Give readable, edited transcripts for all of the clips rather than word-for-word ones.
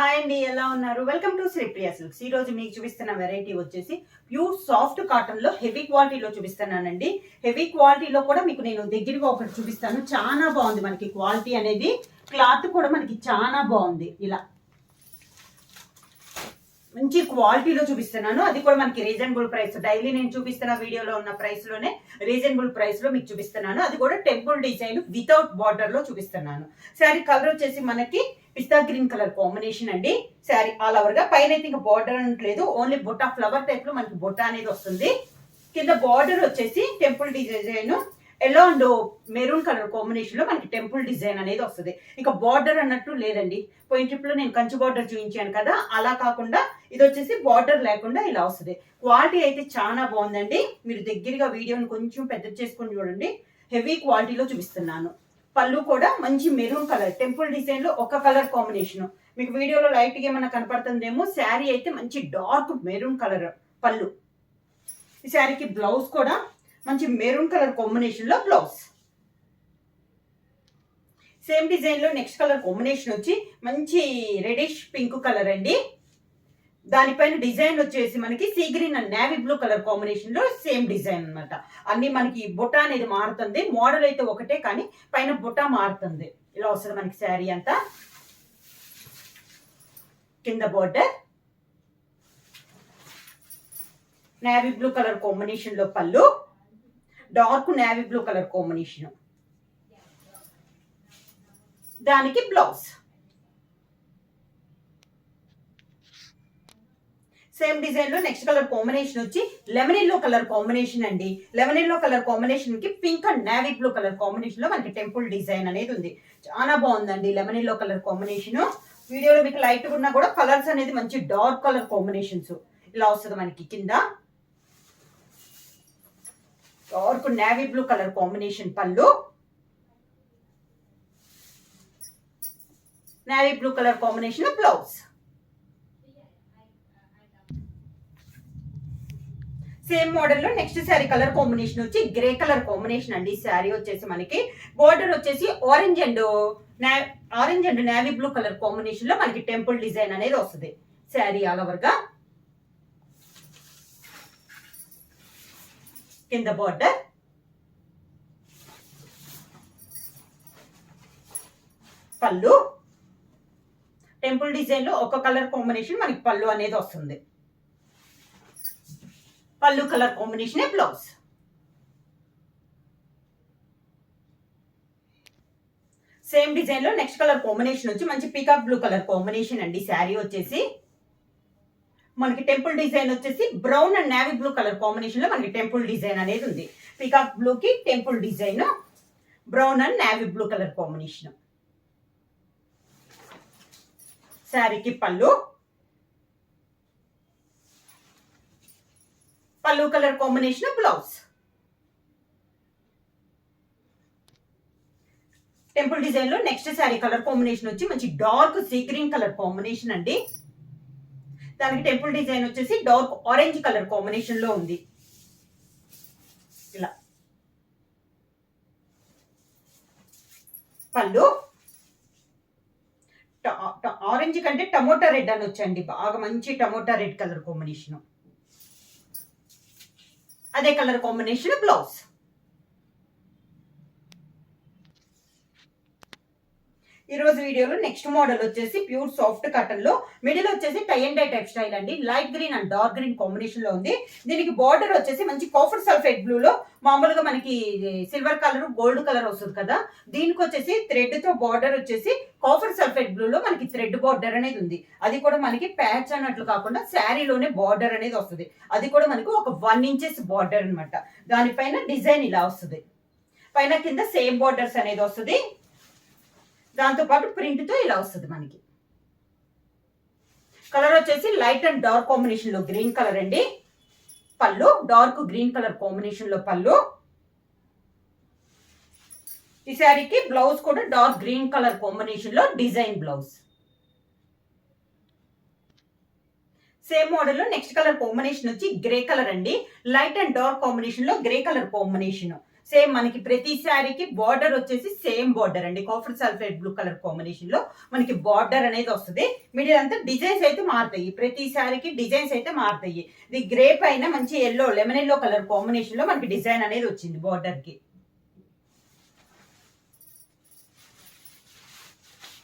Hi అండి, ఎలా ఉన్నారు? Welcome to Sripriya silks. ఈ రోజు మీకు చూపిస్తున్న వెరైటీ వచ్చేసి ప్యూర్ సాఫ్ట్ కాటన్ లో హెవీ క్వాలిటీలో చూపిస్తున్నానండి. హెవీ క్వాలిటీలో కూడా మీకు నేను దగ్గరగా ఒకటి చూపిస్తాను. చాలా బాగుంది మనకి క్వాలిటీ అనేది. క్లాత్ కూడా మనకి చాలా బాగుంది. ఇలా మంచి క్వాలిటీలో చూపిస్తున్నాను. అది కూడా మనకి రీజనబుల్ ప్రైస్. డైలీ నేను చూపిస్తున్న వీడియోలో ఉన్న ప్రైస్ లోనే రీజనబుల్ ప్రైస్ లో మీకు చూపిస్తున్నాను. అది కూడా టెంపుల్ డిజైన్ వితౌట్ బార్డర్ లో చూపిస్తున్నాను. శారీ కలర్ వచ్చేసి మనకి పిస్తా గ్రీన్ కలర్ కాంబినేషన్ అండి. శారీ ఆల్ ఓవర్ గా పైన అయితే ఇంకా బార్డర్ అనట్లేదు, ఓన్లీ బుట్ట ఫ్లవర్ టైప్ లో మనకి బుట్ట అనేది వస్తుంది. కింద బార్డర్ వచ్చేసి temple design yellow and maroon colour combination లో మనకి టెంపుల్ డిజైన్ అనేది వస్తుంది. ఇక బార్డర్ అన్నట్టు లేదండి. పోయిన ట్రిప్ లో నేను కంచి బార్డర్ చూపించాను కదా, అలా కాకుండా ఇది వచ్చేసి బార్డర్ లేకుండా ఇలా వస్తుంది. క్వాలిటీ అయితే చాలా బాగుందండి. మీరు దగ్గరగా వీడియోని కొంచెం పెద్ద చేసుకొని చూడండి. హెవీ క్వాలిటీలో చూపిస్తున్నాను. పళ్ళు కూడా మంచి మెరూన్ కలర్ టెంపుల్ డిజైన్ లో ఒక కలర్ కాంబినేషన్. మీకు వీడియోలో లైట్ గా ఏమన్నా కనపడుతుందేమో. శారీ అయితే మంచి డార్క్ మెరూన్ కలర్ పళ్ళు. ఈ శారీకి బ్లౌజ్ కూడా మంచి మెరూన్ కలర్ కాంబినేషన్ లో బ్లౌజ్. సేమ్ డిజైన్ లో నెక్స్ట్ కలర్ కాంబినేషన్ వచ్చి మంచి రెడిష్ పింక్ కలర్ అండి. దానిపైన డిజైన్ వచ్చేసి మనకి sea green and navy blue colour combination లో సేమ్ డిజైన్ అనమాట. అన్ని మనకి బుట్ట అనేది మారుతుంది. మోడల్ అయితే ఒకటే కానీ పైన బుట్ట మారుతుంది. ఇలా వస్తుంది మనకి శారీ అంతా. కింద border navy blue colour combination లో పళ్ళు, dark navy blue colour combination. దానికి బ్లౌజ్. సేమ్ డిజైన్ లో నెక్స్ట్ కలర్ కాంబినేషన్ వచ్చి లెమన్ ఎల్లో కలర్ కాంబినేషన్ అండి. లెమన్ ఎల్లో కలర్ కాంబినేషన్ కి pink and navy blue colour combination లో మనకి టెంపుల్ డిజైన్ అనేది ఉంది. చాలా బాగుందండి లెమన్ ఎల్లో కలర్ కాంబినేషన్. వీడియోలో మీకు లైట్ ఉన్నా కూడా కలర్స్ అనేది మంచి డార్క్ కలర్ కాంబినేషన్స్. ఇలా వస్తుంది మనకి. కింద dark navy blue colour combination పళ్ళు, navy blue colour combination blouse. Same model లో నెక్స్ట్ శారీ కలర్ కాంబినేషన్ వచ్చి గ్రే కలర్ కాంబినేషన్ అండి. శారీ వచ్చేసి మనకి బోర్డర్ వచ్చేసి orange and navy blue colour combination లో మనకి టెంపుల్ డిజైన్ అనేది వస్తుంది. శారీ ఆల్ ఓవర్ గా. కింద బోర్డర్, పళ్ళు టెంపుల్ డిజైన్ లో ఒక కలర్ కాంబినేషన్ మనకి పళ్ళు అనేది వస్తుంది. పళ్ళు colour combination blouse. Same design లో నెక్స్ట్ కలర్ కాంబినేషన్ వచ్చి మంచి పీకాక్ బ్లూ కలర్ కాంబినేషన్ అండి. శారీ వచ్చేసి మనకి టెంపుల్ డిజైన్ వచ్చేసి brown and navy blue colour combination లో మనకి టెంపుల్ డిజైన్ అనేది ఉంది. పీకాక్ బ్లూ కి temple design, brown and navy blue colour combination. శారీకి పళ్ళు colour combination blouse. Temple design లో నెక్స్ట్ శారీ కలర్ కాంబినేషన్ వచ్చి మంచి dark sea green colour combination అండి. దానికి టెంపుల్ డిజైన్ వచ్చేసి డార్క్ ఆరెంజ్ కలర్ కాంబినేషన్ లో ఉంది. ఇలా పళ్ళు ఆరెంజ్ కంటే టమోటా రెడ్ అని వచ్చండి. బాగా మంచి టమోటా రెడ్ కలర్ కాంబినేషన్. అదే కలర్ కాంబినేషన్ బ్లౌజ్. ఈ రోజు వీడియోలో నెక్స్ట్ మోడల్ వచ్చేసి ప్యూర్ సాఫ్ట్ కాటన్ లో మిడిల్ వచ్చేసి tie and dye type style అండి. Light green and dark green combination లో ఉంది. దీనికి బార్డర్ వచ్చేసి మంచి కాఫర్ సల్ఫేట్ బ్లూ లో మామూలుగా మనకి సిల్వర్ కలర్ గోల్డ్ కలర్ వస్తుంది కదా, దీనికి వచ్చేసి థ్రెడ్ తో బార్డర్ వచ్చేసి కాఫర్ సల్ఫేట్ బ్లూ లో మనకి థ్రెడ్ బార్డర్ అనేది ఉంది. అది కూడా మనకి ప్యాచ్ అన్నట్లు కాకుండా శారీలోనే బార్డర్ అనేది వస్తుంది. అది కూడా మనకి ఒక 1 ఇంచెస్ బార్డర్ అనమాట. దానిపైన డిజైన్ ఇలా వస్తుంది. పైన కింద సేమ్ బార్డర్స్ అనేది వస్తుంది. దాంతో పాటు ప్రింట్ తో ఇలా వస్తుంది మనకి. కలర్ వచ్చేసి లైట్ అండ్ డార్క్ కాంబినేషన్ లో గ్రీన్ కలర్ అండి. పళ్ళు డార్క్ గ్రీన్ కలర్ కాంబినేషన్ లో పళ్ళు. ఈ శారీకి బ్లౌజ్ కూడా డార్క్ గ్రీన్ కలర్ కాంబినేషన్ లో డిజైన్ బ్లౌజ్. సేమ్ మోడల్ లో నెక్స్ట్ కలర్ కాంబినేషన్ వచ్చి గ్రే కలర్ అండి. లైట్ అండ్ డార్క్ కాంబినేషన్ లో గ్రే కలర్ కాంబినేషన్. సేమ్ మనకి ప్రతి శారీకి బార్డర్ వచ్చేసి సేమ్ బార్డర్ అండి. Copper sulphate blue colour combination లో మనకి బార్డర్ అనేది వస్తుంది. మిడిల్ అంతా డిజైన్స్ అయితే మారుతాయి, ప్రతి శారీకి డిజైన్స్ అయితే మారుతాయి. ఇది గ్రే పైన మంచి yellow lemon yellow colour combination లో మనకి డిజైన్ అనేది వచ్చింది బార్డర్ కి.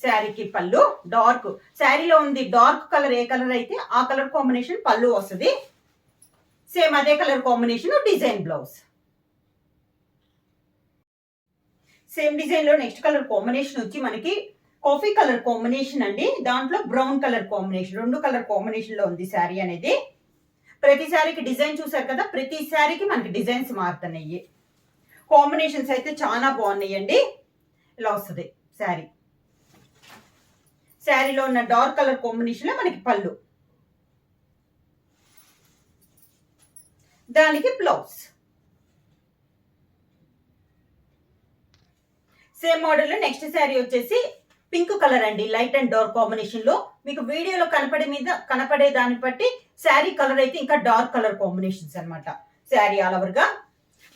శారీకి పళ్ళు డార్క్, శారీలో ఉంది డార్క్ కలర్ ఏ కలర్ అయితే ఆ కలర్ కాంబినేషన్ పళ్ళు వస్తుంది. సేమ్ అదే colour combination design blouse. Same design లో నెక్స్ట్ కలర్ కాంబినేషన్ వచ్చి మనకి కాఫీ కలర్ కాంబినేషన్ అండి. దాంట్లో బ్రౌన్ కలర్ కాంబినేషన్, రెండు కలర్ కాంబినేషన్ లో ఉంది శారీ అనేది. ప్రతి శారీకి డిజైన్ చూసారు కదా, ప్రతి శారీకి మనకి డిజైన్స్ మారుతున్నాయి. కాంబినేషన్స్ అయితే చాలా బాగున్నాయండి. ఇలా వస్తుంది శారీ. శారీలో ఉన్న డార్క్ కలర్ కాంబినేషన్ లో మనకి పళ్ళు, దానికి బ్లౌజ్. సేమ్ మోడల్ లో నెక్స్ట్ శారీ వచ్చేసి పింక్ కలర్ అండి, లైట్ అండ్ డార్క్ కాంబినేషన్ లో. మీకు వీడియోలో కనపడే దాన్ని బట్టి శారీ కలర్ అయితే ఇంకా డార్క్ కలర్ కాంబినేషన్స్ అనమాట. శారీ ఆల్ ఓవర్ గా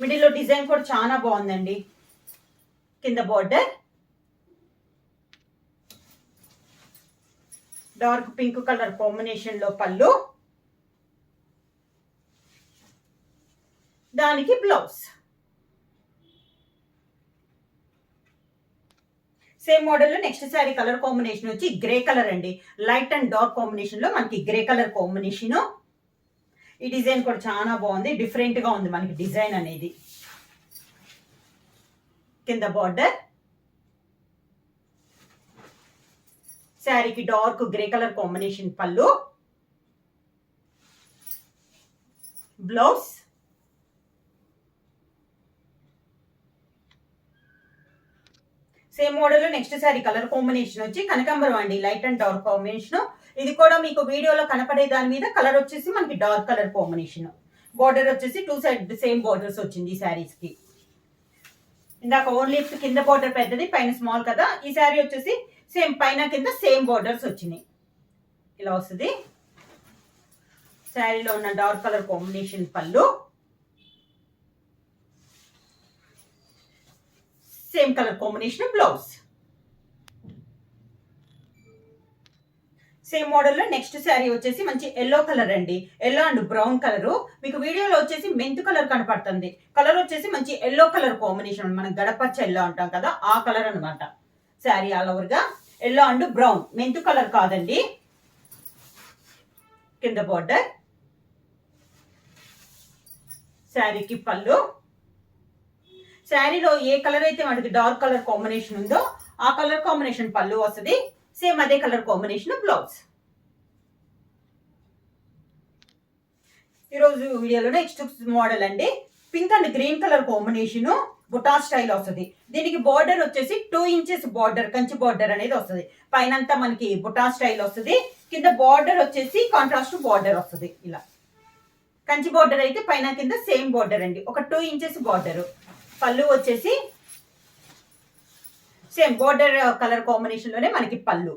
మిడిల్ లో డిజైన్ కూడా చాలా బాగుందండి. కింద border dark pink colour combination లో పళ్ళు, దానికి బ్లౌజ్. సేమ్ మోడల్ లో నెక్స్ట్ శారీ కలర్ కాంబినేషన్ వచ్చి గ్రే కలర్ అండి, లైట్ అండ్ డార్క్ కాంబినేషన్ లో మనకి గ్రే కలర్ కాంబినేషన్. ఈ డిజైన్ కూడా చాలా బాగుంది, డిఫరెంట్ గా ఉంది మనకి డిజైన్ అనేది. కింద బార్డర్ శారీకి డార్క్ గ్రే కలర్ కాంబినేషన్ పళ్ళు, బ్లౌజ్. సేమ్ మోడల్ లో నెక్స్ట్ శారీ కలర్ కాంబినేషన్ వచ్చి కనకాంబరం అండి, లైట్ అండ్ డార్క్ కాంబినేషన్. ఇది కూడా మీకు వీడియోలో కనపడే దాని మీద కలర్ వచ్చేసి మనకి డార్క్ కలర్ కాంబినేషన్. బార్డర్ వచ్చేసి టూ సైడ్ సేమ్ బార్డర్స్ వచ్చింది ఈ శారీస్ కి. ఇందాక ఓన్లీ కింద బార్డర్ పెద్దది, పైన స్మాల్ కదా. ఈ శారీ వచ్చేసి సేమ్ పైన కింద సేమ్ బార్డర్స్ వచ్చినాయి. ఇలా వస్తుంది. శారీలో ఉన్న డార్క్ కలర్ కాంబినేషన్ పళ్ళు, same colour combination blouse. Same model లో నెక్స్ట్ శారీ వచ్చేసి మంచి ఎల్లో కలర్ అండి, ఎల్లో అండ్ బ్రౌన్ కలర్. మీకు వీడియోలో వచ్చేసి మెంతు కలర్ కనపడుతుంది, కలర్ వచ్చేసి మంచి ఎల్లో కలర్ కాంబినేషన్, మనం గడపచ్చ ఎల్లో అంటాం కదా ఆ కలర్ అనమాట. శారీ ఆల్ ఓవర్ గా ఎల్లో అండ్ బ్రౌన్, మెంతు కలర్ కాదండి. కింద బార్డర్ శారీకి పళ్ళు. శారీలో ఏ కలర్ అయితే మనకి డార్క్ కలర్ కాంబినేషన్ ఉందో ఆ కలర్ కాంబినేషన్ పళ్ళు వస్తుంది. సేమ్ అదే కలర్ కాంబినేషన్ బ్లౌజ్. ఈరోజు వీడియోలో నెక్స్ట్ మోడల్ అండి, pink and green colour combination buta style వస్తుంది. దీనికి బార్డర్ వచ్చేసి 2 ఇంచెస్ బార్డర్, కంచి బార్డర్ అనేది వస్తుంది. పైనంతా మనకి బుటా స్టైల్ వస్తుంది, కింద బార్డర్ వచ్చేసి కాంట్రాస్ట్ బార్డర్ వస్తుంది. ఇలా కంచి బార్డర్ అయితే పైన కింద సేమ్ బార్డర్ అండి, ఒక 2 ఇంచెస్ బార్డర్. పళ్ళు వచ్చేసి సేమ్ బార్డర్ కలర్ కాంబినేషన్ లోనే మనకి పళ్ళు,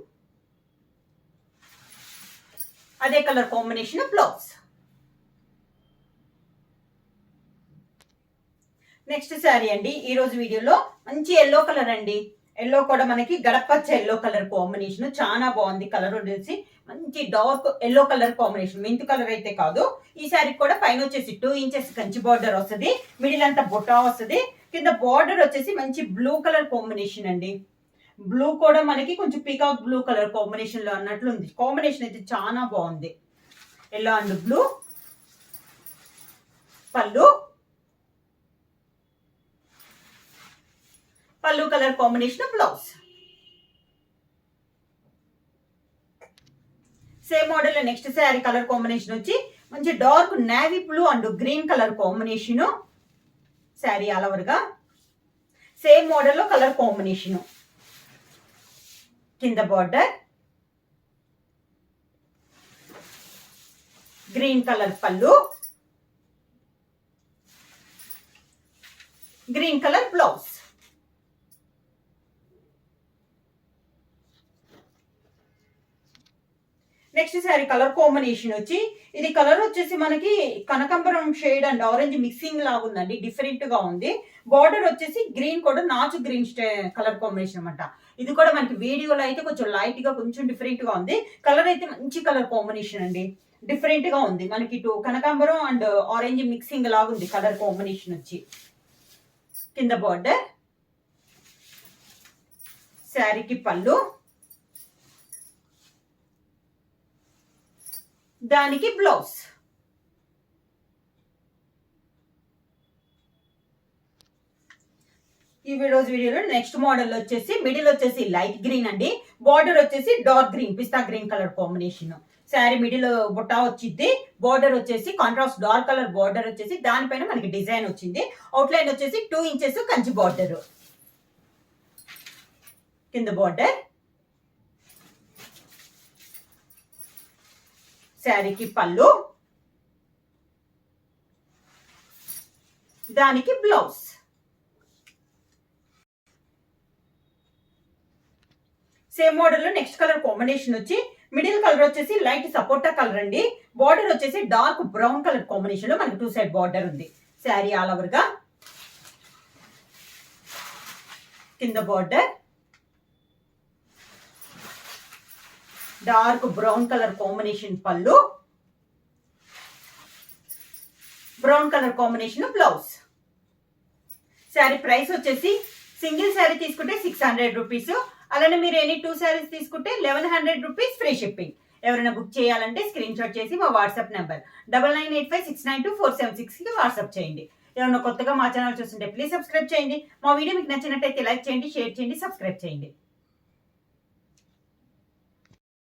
అదే colour combination blouse. Next sari అండి, ఈ రోజు వీడియోలో మంచి ఎల్లో కలర్ అండి. ఎల్లో కూడా మనకి గడపచ్చ ఎల్లో కలర్ కాంబినేషన్ చాలా బాగుంది. కలర్ వచ్చేసి మంచి డార్క్ ఎల్లో కలర్ కాంబినేషన్, మెంతు కలర్ అయితే కాదు. ఈ శారీ కూడా పైన వచ్చేసి 2 ఇంచెస్ కంచి బార్డర్ వస్తుంది, మిడిల్ అంతా బుట్టా వస్తుంది. కింద బార్డర్ వచ్చేసి మంచి బ్లూ కలర్ కాంబినేషన్ అండి. బ్లూ కూడా మనకి కొంచెం పీకాక్ బ్లూ కలర్ కాంబినేషన్ లో అన్నట్లు ఉంది. కాంబినేషన్ అయితే చాలా బాగుంది. ఎల్లో అండ్ బ్లూ పళ్ళు, పళ్ళు colour combination blouse. Same model next sari colour combination వచ్చి మంచి dark navy blue and green colour combination. Sari all over గా సేమ్ మోడల్ లో కలర్ కాంబినేషన్. కింద బార్డర్ గ్రీన్ కలర్ పళ్ళు, green colour blouse. Next sari colour combination వచ్చి ఇది కలర్ వచ్చేసి మనకి కనకాంబరం షేడ్ అండ్ ఆరెంజ్ మిక్సింగ్ లాగా ఉందండి, డిఫరెంట్ గా ఉంది. బార్డర్ వచ్చేసి గ్రీన్ కూడా నాచు గ్రీన్ కలర్ కాంబినేషన్ అనమాట. ఇది కూడా మనకి వీడియోలో అయితే కొంచెం లైట్ గా కొంచెం డిఫరెంట్ గా ఉంది. కలర్ అయితే మంచి కలర్ కాంబినేషన్ అండి, డిఫరెంట్ గా ఉంది. మనకి ఇటు కనకాంబరం అండ్ ఆరెంజ్ మిక్సింగ్ లాగా ఉంది కలర్ కాంబినేషన్ వచ్చి. కింద బార్డర్, శారీకి పళ్ళు, దానికి బ్లౌజ్. ఈ రోజు వీడియోలో నెక్స్ట్ మోడల్ వచ్చేసి మిడిల్ వచ్చేసి లైట్ గ్రీన్ అండి, బార్డర్ వచ్చేసి డార్క్ గ్రీన్ పిస్తా green colour combination. Sari middle బుట్టా వచ్చింది, బార్డర్ వచ్చేసి కాంట్రాస్ట్ డార్క్ కలర్ బార్డర్ వచ్చేసి దానిపైన మనకి డిజైన్ వచ్చింది. అవుట్లైన్ వచ్చేసి 2 ఇంచెస్ కంచి బార్డర్. కింద బార్డర్, శారీకి పళ్ళు, దానికి బ్లౌజ్. సేమ్ మోడల్ లో నెక్స్ట్ కలర్ కాంబినేషన్ వచ్చి మిడిల్ కలర్ వచ్చేసి లైట్ సపోటా కలర్ అండి, బార్డర్ వచ్చేసి డార్క్ బ్రౌన్ కలర్ కాంబినేషన్ లో మనకి 2 సైడ్ బార్డర్ ఉంది. శారీ ఆల్ ఓవర్ గా. కింద border, dark brown colour combination పళ్ళు, brown colour combination blouse. Sari price వచ్చేసి సింగిల్ శారీ తీసుకుంటే 600 రూపీస్, అలానే మీరు ఎనీ 2 శారీస్ తీసుకుంటే 1100 రూపీస్ ఫ్రీ షిప్పింగ్. ఎవరైనా బుక్ చేయాలంటే స్క్రీన్ షాట్ చేసి మా వాట్సాప్ నెంబర్ 9985692476 కి వాట్సాప్ చేయండి. ఎవరైనా కొత్తగా మా ఛానల్ చూస్తుంటే ప్లీజ్ సబ్స్క్రైబ్ చేయండి. మా వీడియో మీకు నచ్చినట్టయితే లైక్ చేయండి, షేర్ చేయండి, సబ్స్క్రైబ్ చేయండి.